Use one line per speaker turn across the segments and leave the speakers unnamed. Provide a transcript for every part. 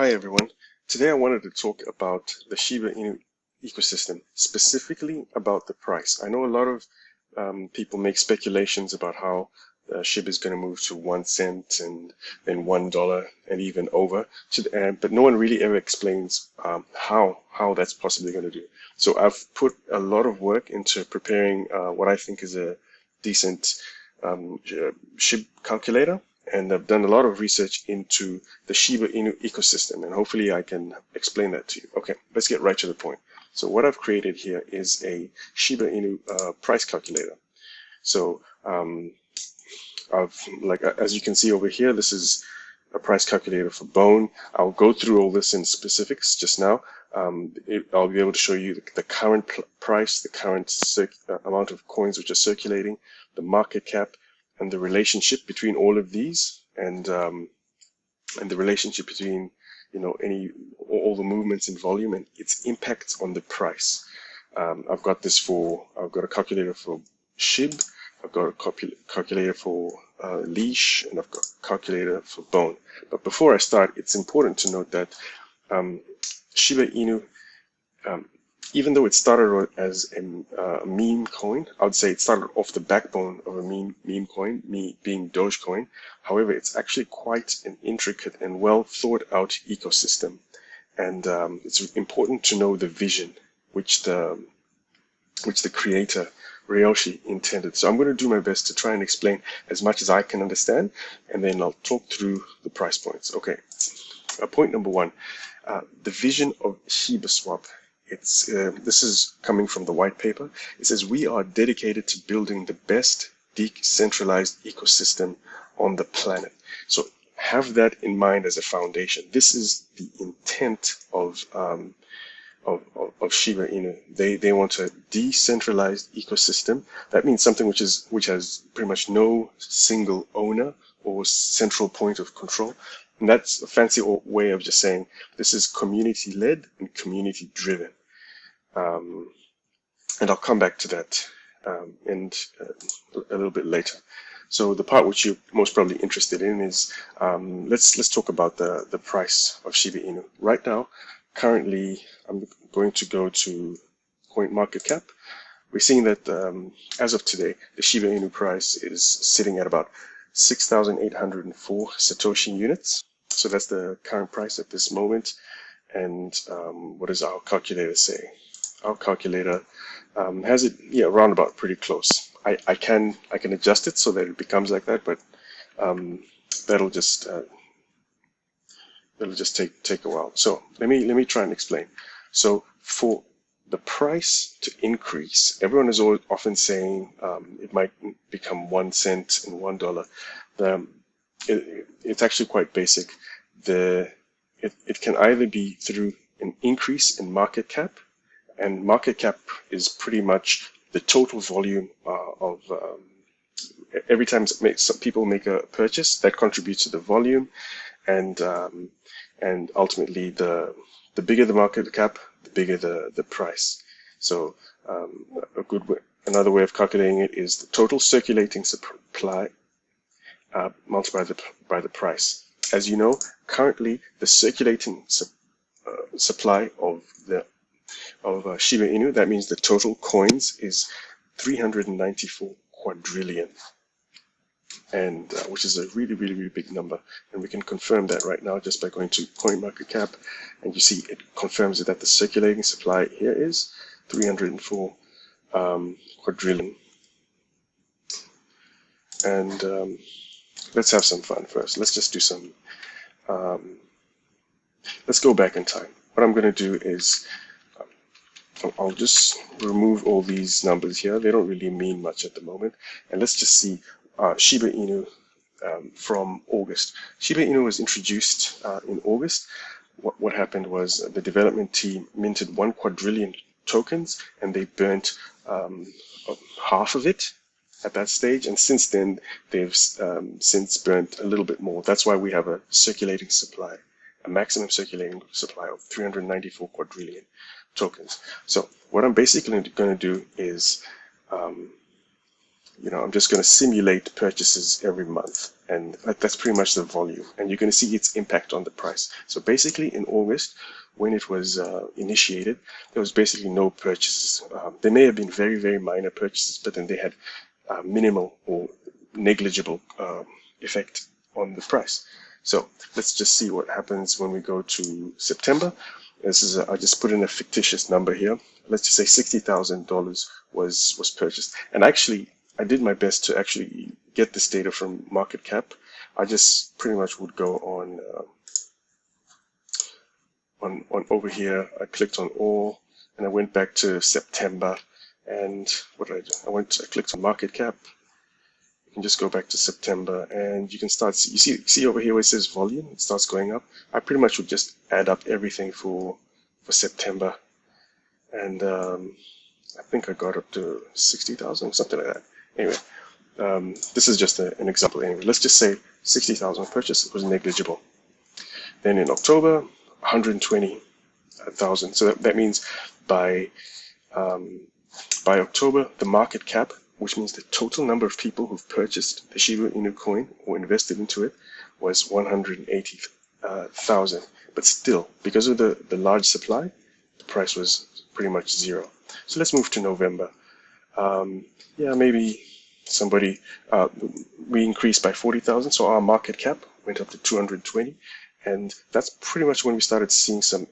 Hi everyone. Today I wanted to talk about the Shiba Inu ecosystem, specifically about the price. I know a lot of people make speculations about how Shiba is going to move to 1 cent and then $1 and even over, but no one really ever explains how that's possibly going to do. So I've put a lot of work into preparing what I think is a decent SHIB calculator, and I've done a lot of research into the Shiba Inu ecosystem, and hopefully I can explain that to you. Okay, let's get right to the point. So what I've created here is a Shiba Inu price calculator. So as you can see over here, this is a price calculator for Bone. I'll go through all this in specifics just now. I'll be able to show you the current price, the current amount of coins which are circulating, the market cap, and the relationship between all of these, and the relationship between all the movements in volume and its impact on the price. I've got a calculator for SHIB, I've got a calculator for Leash, and I've got a calculator for Bone. But before I start, it's important to note that Shiba Inu, even though it started as a meme coin, I would say it started off the backbone of a meme coin, being Dogecoin. However, it's actually quite an intricate and well thought out ecosystem. And it's important to know the vision which the creator, Ryoshi, intended. So I'm going to do my best to try and explain as much as I can understand, and then I'll talk through the price points. Okay, point number one, the vision of ShibaSwap. This is coming from the white paper. It says, we are dedicated to building the best decentralized ecosystem on the planet. So have that in mind as a foundation. This is the intent of Shiba Inu. They want a decentralized ecosystem. That means something which has pretty much no single owner or central point of control. And that's a fancy way of just saying this is community led and community driven. And I'll come back to that a little bit later. So the part which you're most probably interested in is let's talk about the price of Shiba Inu. Right now, currently, I'm going to go to CoinMarketCap. We're seeing that as of today, the Shiba Inu price is sitting at about 6,804 Satoshi units. So that's the current price at this moment. And what does our calculator say? Our calculator has it around about pretty close. I can adjust it so that it becomes like that, but that'll just take a while. So let me try and explain. So for the price to increase, everyone is often saying it might become 1 cent and $1. It's actually quite basic. It can either be through an increase in market cap, and market cap is pretty much the total volume of every time some people make a purchase, that contributes to the volume, and ultimately the bigger the market cap, the bigger the price. So another way of calculating it is the total circulating supply multiplied by the price. As you know, currently the circulating supply of Shiba Inu, that means the total coins, is 394 quadrillion, and which is a really, really, really big number. And we can confirm that right now just by going to CoinMarketCap, and you see it confirms that the circulating supply here is 304 quadrillion. And let's have some fun first. Let's just do some. Let's go back in time. What I'm going to do is I'll just remove all these numbers here. They don't really mean much at the moment. And let's just see Shiba Inu from August. Shiba Inu was introduced in August. What happened was the development team minted 1 quadrillion tokens, and they burnt half of it at that stage. And since then, they've since burnt a little bit more. That's why we have a circulating supply, a maximum circulating supply of 394 quadrillion tokens. So what I'm basically going to do is I'm just going to simulate purchases every month, and that's pretty much the volume, and you're going to see its impact on the price. So basically in August, when it was initiated, there was basically no purchases. There may have been very, very minor purchases, but then they had minimal or negligible effect on the price. So let's just see what happens when we go to September. This is I just put in a fictitious number here. Let's just say $60,000 was purchased, and actually I did my best to actually get this data from market cap. I just pretty much would go on over here. I clicked on all, and I went back to September, and what did I do? I clicked on market cap. You can just go back to September, and you can start. You see over here where it says volume. It starts going up. I pretty much would just add up everything for September, and I think I got up to 60,000, something like that. Anyway, this is just an example. Anyway, let's just say 60,000 purchase was negligible. Then in October, 120,000. So that means by October, the market cap, which means the total number of people who've purchased the Shiba Inu coin or invested into it, was 180,000. But still, because of the large supply, the price was pretty much zero. So let's move to November. Yeah, maybe somebody, we increased by 40,000, so our market cap went up to 220, and that's pretty much when we started seeing some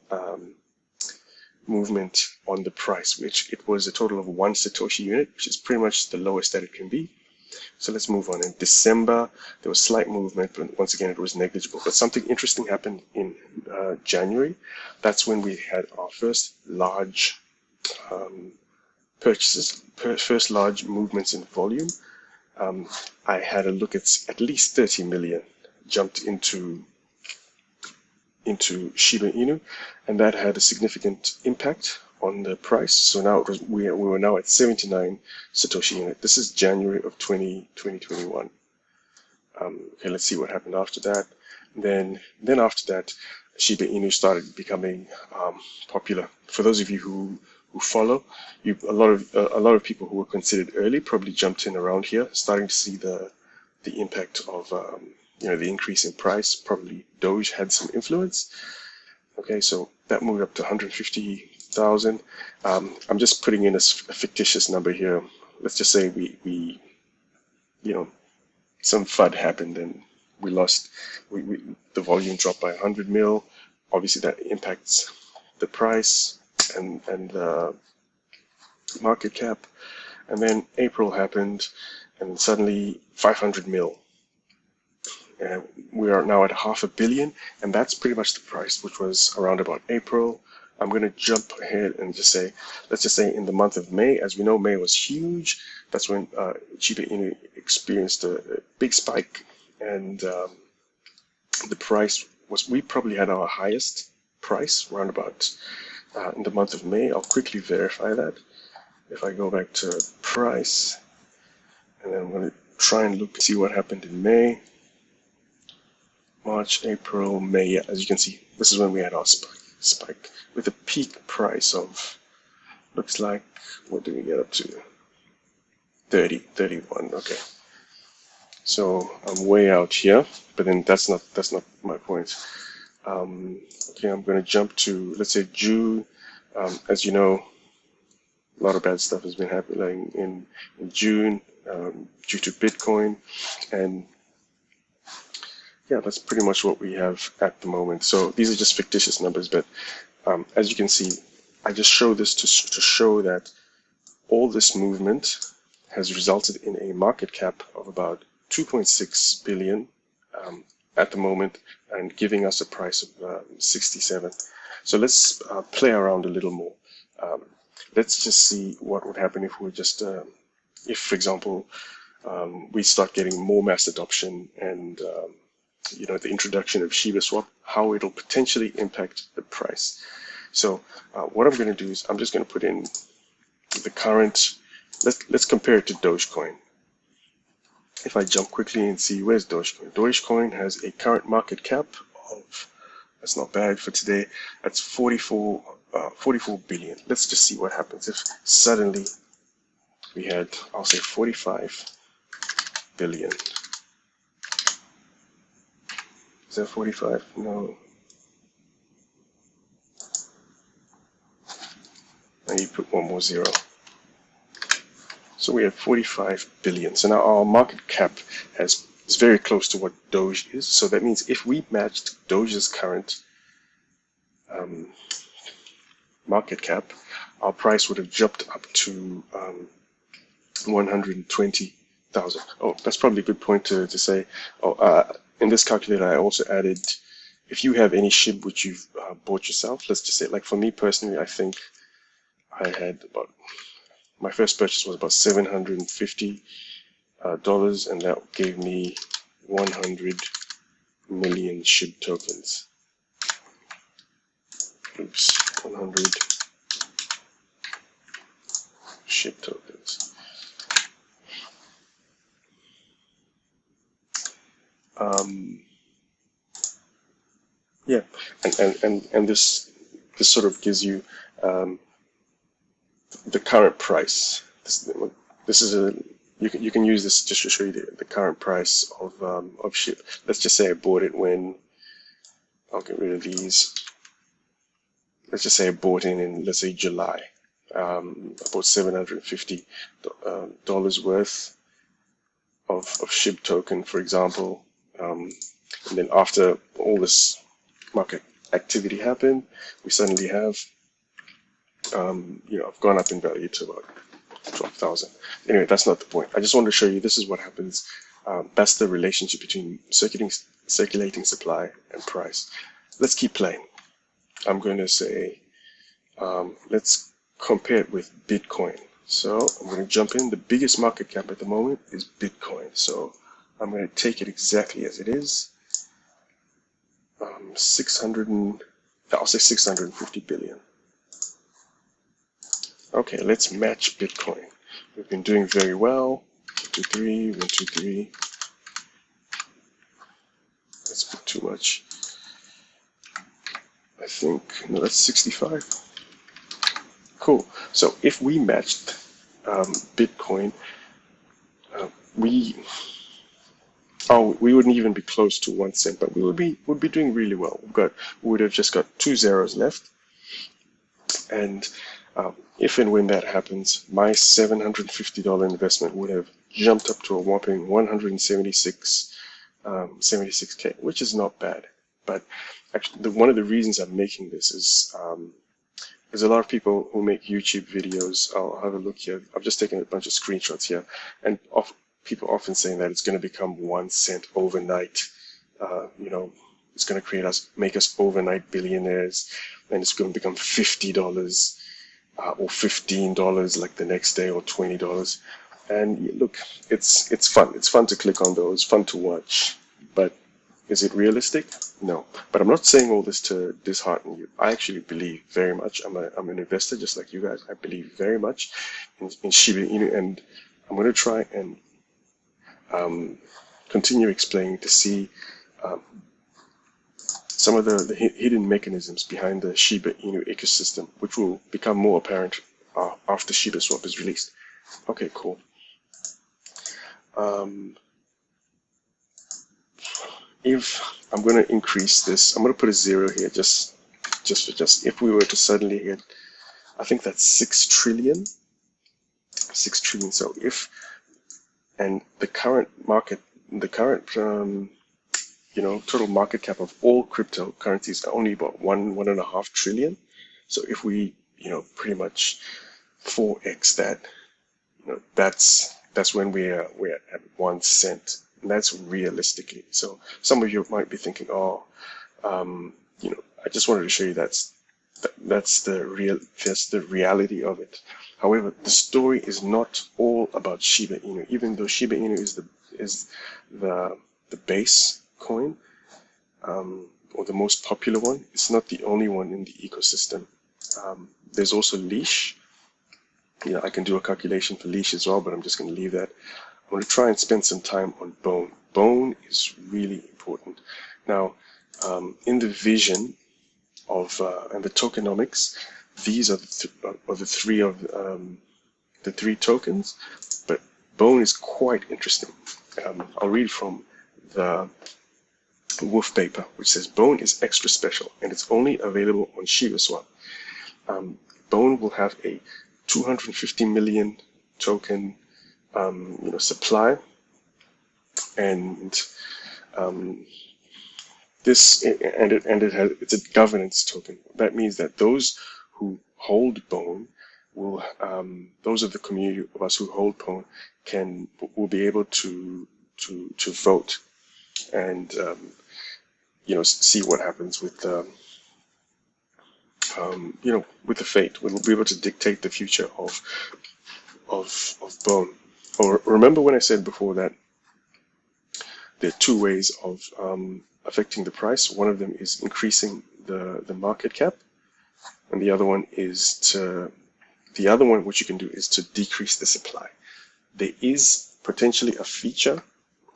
movement on the price, which it was a total of 1 Satoshi unit, which is pretty much the lowest that it can be. So let's move on. In December, there was slight movement, but once again, it was negligible. But something interesting happened in January. That's when we had our first large purchases, first large movements in volume. I had a look at least 30 million jumped into Shiba Inu, and that had a significant impact on the price. So now we were now at 79 Satoshi unit. This is January of 2021. Okay, let's see what happened after that. Then after that, Shiba Inu started becoming popular. For those of you who follow, a lot of people who were considered early probably jumped in around here, starting to see the impact of the increase in price. Probably Doge had some influence. Okay, so that moved up to 150,000. I'm just putting in a fictitious number here. Let's just say we some FUD happened and we lost. The volume dropped by 100 mil. Obviously, that impacts the price and the market cap. And then April happened, and suddenly 500 mil. And we are now at 500 million, and that's pretty much the price, which was around about April. I'm going to jump ahead and let's just say in the month of May. As we know, May was huge. That's when Shiba Inu experienced a big spike, and the price we probably had our highest price around about in the month of May. I'll quickly verify that. If I go back to price, and then I'm going to try and see what happened in May. March, April, May. Yeah, as you can see, this is when we had our spike with a peak price of, looks like, what did we get up to? 31. Okay, so I'm way out here, but then that's not my point. Okay, I'm going to jump to, let's say, June. As you know, a lot of bad stuff has been happening in June due to Bitcoin, and yeah, that's pretty much what we have at the moment. So these are just fictitious numbers, but as you can see, I just show this to show that all this movement has resulted in a market cap of about 2.6 billion at the moment, and giving us a price of 67. So let's play around a little more. Let's just see what would happen if we just, if for example, we start getting more mass adoption and the introduction of Shiba Swap, how it'll potentially impact the price. So what I'm going to do is I'm just going to put in the current. Let's compare it to Dogecoin. If I jump quickly and see where's Dogecoin. Dogecoin has a current market cap of, that's not bad for today, that's 44 billion. Let's just see what happens if suddenly we had, I'll say 45 billion. Is that 45? No. I need to put one more zero. So we have 45 billion. So now our market cap is very close to what Doge is. So that means if we matched Doge's current market cap, our price would have jumped up to 120,000. Oh, that's probably a good point to say. In this calculator, I also added, if you have any SHIB which you've bought yourself, let's just say, like for me personally, I think I had about, my first purchase was about $750, and that gave me 100 million SHIB tokens. Oops, 100 SHIB tokens. Yeah, and this sort of gives you the current price. This is a you can use this just to show you the current price of SHIB. Let's just say I bought it when, I'll get rid of these. Let's just say I bought in let's say July. I bought $750 worth of SHIB token, for example. And then after all this market activity happened, we suddenly have, I've gone up in value to about 12,000. Anyway, that's not the point. I just wanted to show you this is what happens. That's the relationship between circulating supply and price. Let's keep playing. I'm going to say, let's compare it with Bitcoin. So I'm going to jump in. The biggest market cap at the moment is Bitcoin. So I'm going to take it exactly as it is. I'll say 650 billion. Okay, let's match Bitcoin. We've been doing very well. 1, 2, 3, 1, 2, 3. That's a bit too much. I think, no, that's 65. Cool. So if we matched Bitcoin, we wouldn't even be close to 1 cent, but we would be doing really well. We would have just got 2 zeros left, and if and when that happens, my $750 investment would have jumped up to a whopping 76K, which is not bad. But actually, one of the reasons I'm making this is there's a lot of people who make YouTube videos. I'll have a look here. I've just taken a bunch of screenshots here, and people often saying that it's going to become 1 cent overnight. It's going to make us overnight billionaires, and it's going to become $50 or $15 like the next day, or $20. And look, it's fun. It's fun to click on those, fun to watch. But is it realistic? No. But I'm not saying all this to dishearten you. I actually believe very much. I'm an investor just like you guys. I believe very much in Shiba Inu, and I'm going to try and continue explaining to see some of the hidden mechanisms behind the Shiba Inu ecosystem, which will become more apparent after Shiba Swap is released. Okay, cool. If I'm going to increase this, I'm going to put a 0 here just if we were to suddenly hit, I think that's 6 trillion. 6 trillion. So and the current total market cap of all cryptocurrencies are only about 1.5 trillion. So if we, pretty much 4x that, that's when we're at 1 cent. And that's realistically. So some of you might be thinking, I just wanted to show you that's the reality of it. However, the story is not all about Shiba Inu. Even though Shiba Inu is the base coin, or the most popular one, it's not the only one in the ecosystem. There's also Leash. I can do a calculation for Leash as well, but I'm just going to leave that. I'm going to try and spend some time on Bone. Bone is really important. Now, in the vision of and the tokenomics, these are the three tokens, but Bone is quite interesting. I'll read from the Wolf paper, which says Bone is extra special and it's only available on ShibaSwap. Bone will have a 250 million token supply, and it's a governance token. That means that those who hold Bone will those of the community of us who hold Bone will be able to vote and see what happens with with the fate. We'll be able to dictate the future of Bone. Or remember when I said before that there are two ways of affecting the price. One of them is increasing the market cap, and the other one which you can do is to decrease the supply. There is potentially a feature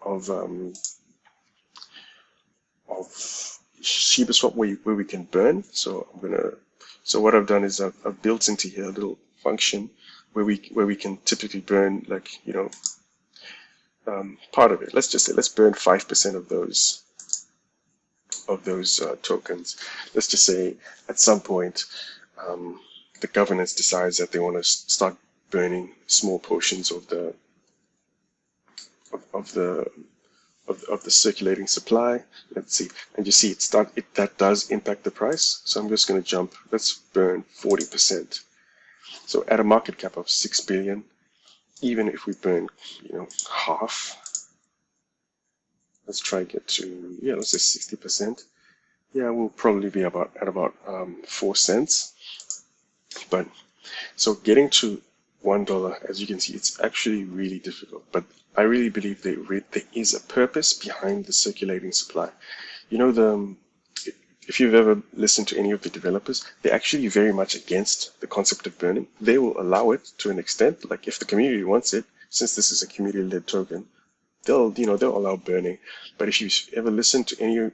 of ShibaSwap where we can burn. So what I've done is I've built into here a little function where we can typically burn, like, part of it. Let's just say let's burn 5% of those tokens. Let's just say at some point the governance decides that they want to start burning small portions of the circulating supply. Let's see, and you see that does impact the price. So I'm just going to jump. Let's burn 40%. So at a market cap of 6 billion, even if we burn half, let's try and get to let's say 60%. We'll probably be at about 4 cents. But so getting to $1, as you can see, it's actually really difficult. But I really believe there is a purpose behind the circulating supply. If you've ever listened to any of the developers, they're actually very much against the concept of burning. They will allow it to an extent, like if the community wants it, since this is a community-led token, they'll allow burning. But if you've ever listened to any of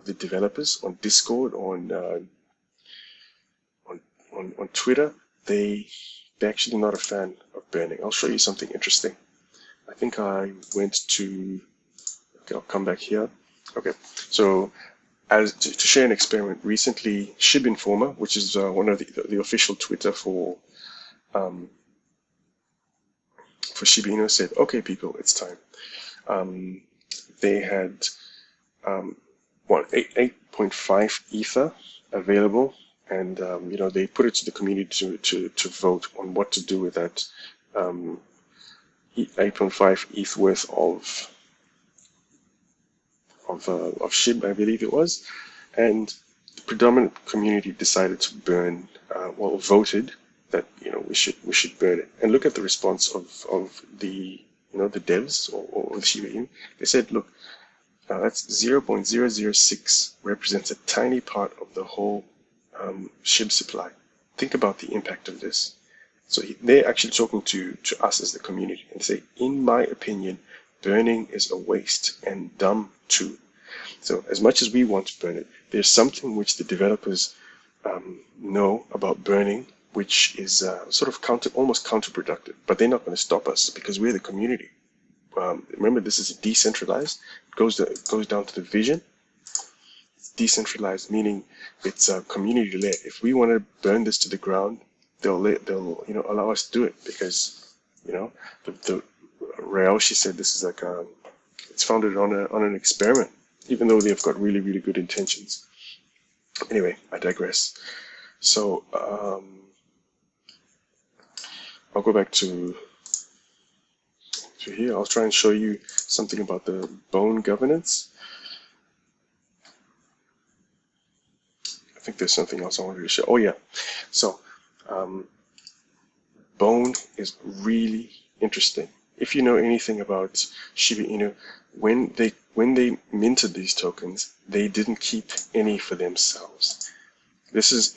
the developers on Discord, on Twitter, they're actually not a fan of burning. I'll show you something interesting. I think I went to, okay, I'll come back here. Okay, so to share an experiment, recently SHIB Informer, which is one of the official Twitter for Shiba Inu, said, okay people, it's time. They had 8.5 Ether available, and they put it to the community to vote on what to do with that 8.5 ETH worth of SHIB, I believe it was, and the predominant community decided to burn, voted that we should burn it. And look at the response of the the devs or the Shiba Inu. They said, look, that's 0.006 represents a tiny part of the whole SHIB supply. Think about the impact of this. So they're actually talking to us as the community and say, in my opinion, burning is a waste and dumb too. So as much as we want to burn it, there's something which the developers know about burning, which is sort of almost counterproductive. But they're not going to stop us because we're the community. Remember, this is decentralized. It goes down to the vision. It's decentralized, meaning it's community-led. If we want to burn this to the ground, they'll allow us to do it because the Ryoshi said this is like it's founded on an experiment, even though they've got really, really good intentions. Anyway, I digress. So I'll go back to here. I'll try and show you something about the Bone governance. I think there's something else I wanted to show. Oh yeah, so Bone is really interesting. If you know anything about Shiba Inu, when they minted these tokens, they didn't keep any for themselves. This is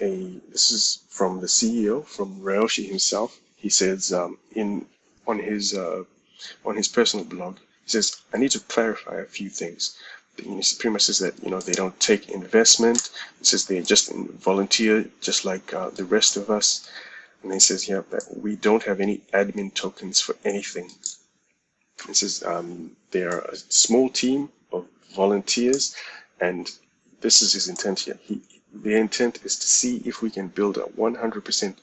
from the CEO, from Ryoshi himself. He says on his personal blog, he says, I need to clarify a few things. He pretty much says that they don't take investment. He says they just volunteer, just like the rest of us. And he says, yeah, that we don't have any admin tokens for anything. This is they're a small team of volunteers, and this is his intent here. The intent is to see if we can build a 100%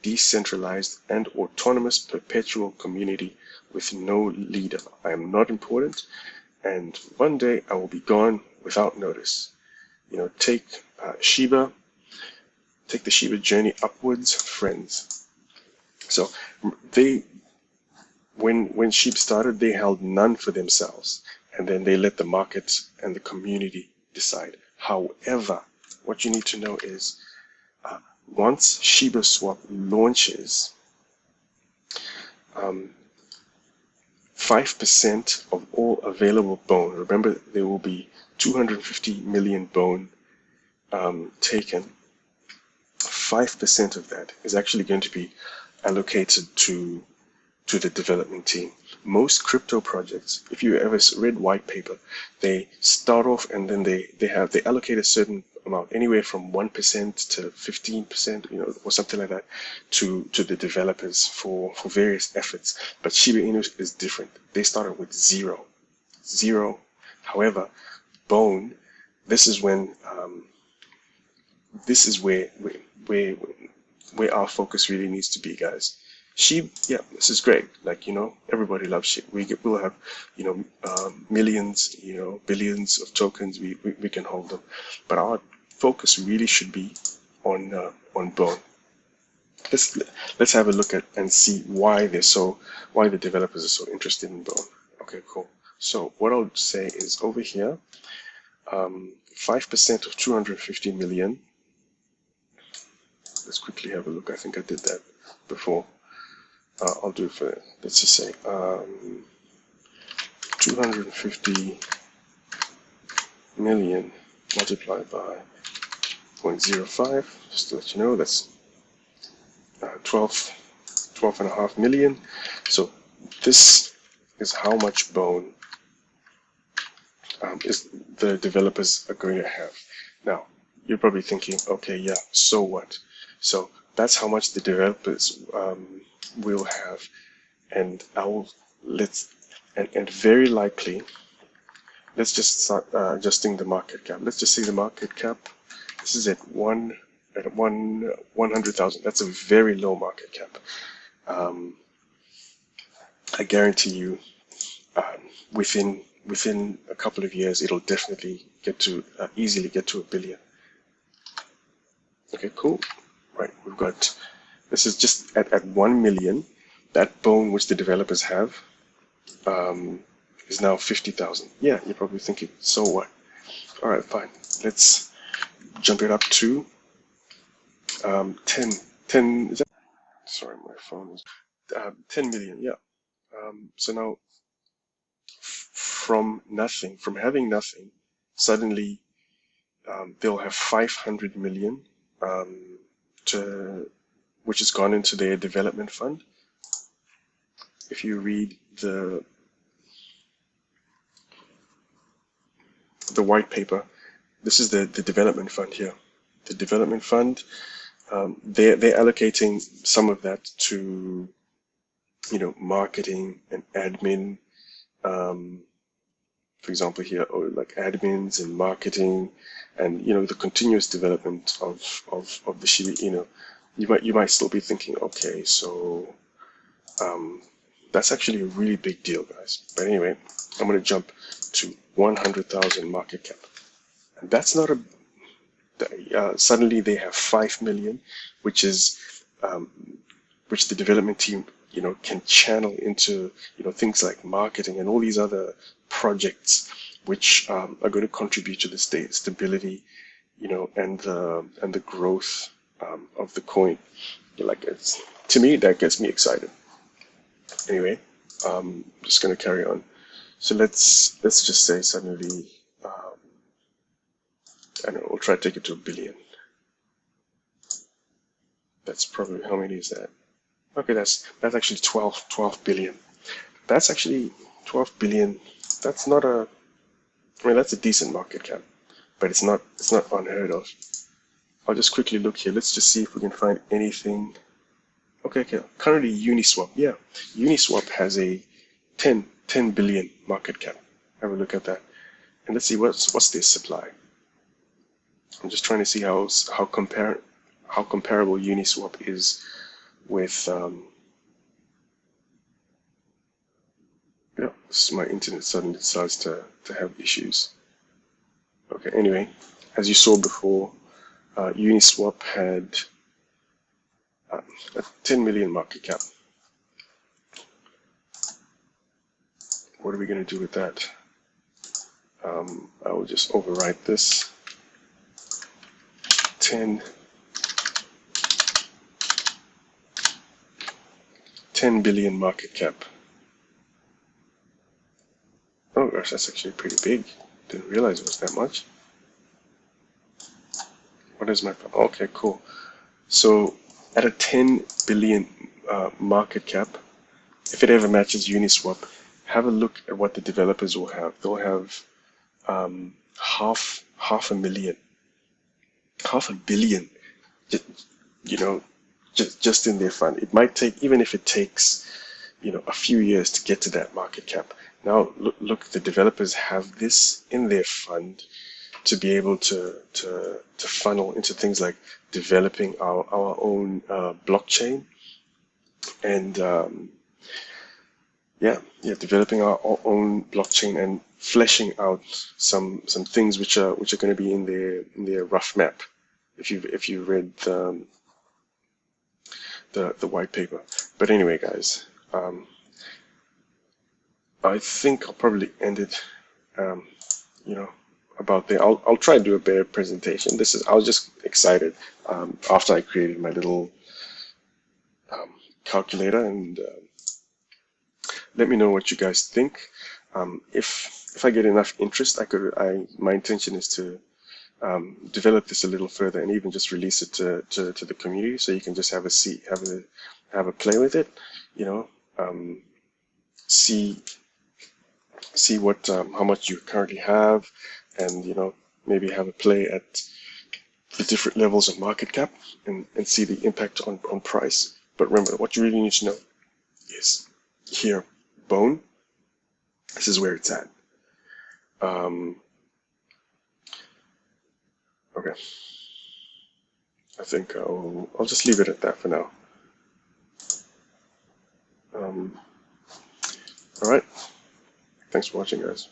decentralized and autonomous perpetual community with no leader. I am not important, and one day I will be gone without notice. Take Shiba, take the Shiba journey upwards, friends. So when Shiba started, they held none for themselves, and then they let the market and the community decide. However, what you need to know is once Shiba Swap launches, 5% of all available BONE, remember there will be 250 million BONE taken, 5% of that is actually going to be allocated to the development team. Most crypto projects, if you ever read white paper, they start off and then they allocate a certain amount, anywhere from 1% to 15%, or something like that, to the developers for various efforts. But Shiba Inu is different. They started with zero. However, BONE, this is when this is where our focus really needs to be, guys. Shiba, yeah, this is great. Everybody loves Shiba. We'll have, millions, billions of tokens. We can hold them, but our focus really should be on BONE. Let's have a look at and see why the developers are so interested in BONE. Okay, cool. So what I'll say is over here, 5% of 250 million. Let's quickly have a look. I think I did that before. I'll do it for, let's just say, 250 million multiplied by 0.05, just to let you know, that's 12.5 million. So this is how much BONE is the developers are going to have. Now, you're probably thinking, okay, yeah, so what? So that's how much the developers will have, and very likely, let's just start adjusting the market cap. Let's just say the market cap, this is at 100,000. That's a very low market cap. I guarantee you, within a couple of years, it'll definitely easily get to $1 billion. Okay, cool. Right, we've got, this is just at 1 million. That BONE which the developers have is now 50,000. Yeah, you're probably thinking, so what? All right, fine. Let's jump it up to 10. Is that, sorry, my phone is 10 million. Yeah. So now, from having nothing, suddenly they'll have 500 million. Which has gone into their development fund. If you read the white paper, this is the development fund here. The development fund, they're allocating some of that to, marketing and admin. For example, here, or like admins and marketing, and the continuous development of the Shiba Inu. You might still be thinking, okay, so that's actually a really big deal, guys. But anyway, I'm going to jump to 100,000 market cap, and that's not suddenly they have 5 million, which is which the development team can channel into things like marketing and all these other projects which are going to contribute to the stability and the growth of the coin. To me, that gets me excited. Anyway, I'm just going to carry on. So let's just say suddenly I don't know, we'll try to take it to $1 billion. That's probably, how many is that? Okay, that's actually 12 billion. That's actually 12 billion. That's not that's a decent market cap, but it's not unheard of. I'll just quickly look here. Let's just see if we can find anything. Okay. Currently Uniswap. Yeah, Uniswap has a 10 billion market cap. Have a look at that. And let's see what's their supply. I'm just trying to see how comparable Uniswap is with yeah, my internet suddenly decides to have issues. Okay, anyway, as you saw before, Uniswap had a 10 million market cap. What are we going to do with that? I will just overwrite this. 10 billion market cap. Oh gosh, that's actually pretty big. Didn't realize it was that much. What is my... Okay, cool. So at a 10 billion market cap, if it ever matches Uniswap, have a look at what the developers will have. They'll have half a billion, you know, just in their fund. It might take, even if it takes, a few years to get to that market cap. Now, look, the developers have this in their fund to be able to funnel into things like developing our own blockchain and developing our own blockchain and fleshing out some things which are going to be in their rough map. If you read the white paper. But anyway, guys, I think I'll probably end it. About there. I'll try to do a better presentation. I was just excited after I created my little calculator, and let me know what you guys think. If I get enough interest, my intention is to develop this a little further and even just release it to the community, so you can just have a play with it. See what how much you currently have, and maybe have a play at the different levels of market cap and see the impact on price. But remember, what you really need to know is here, Bone. This is where it's at. Okay. I think I'll just leave it at that for now. All right. Thanks for watching, guys.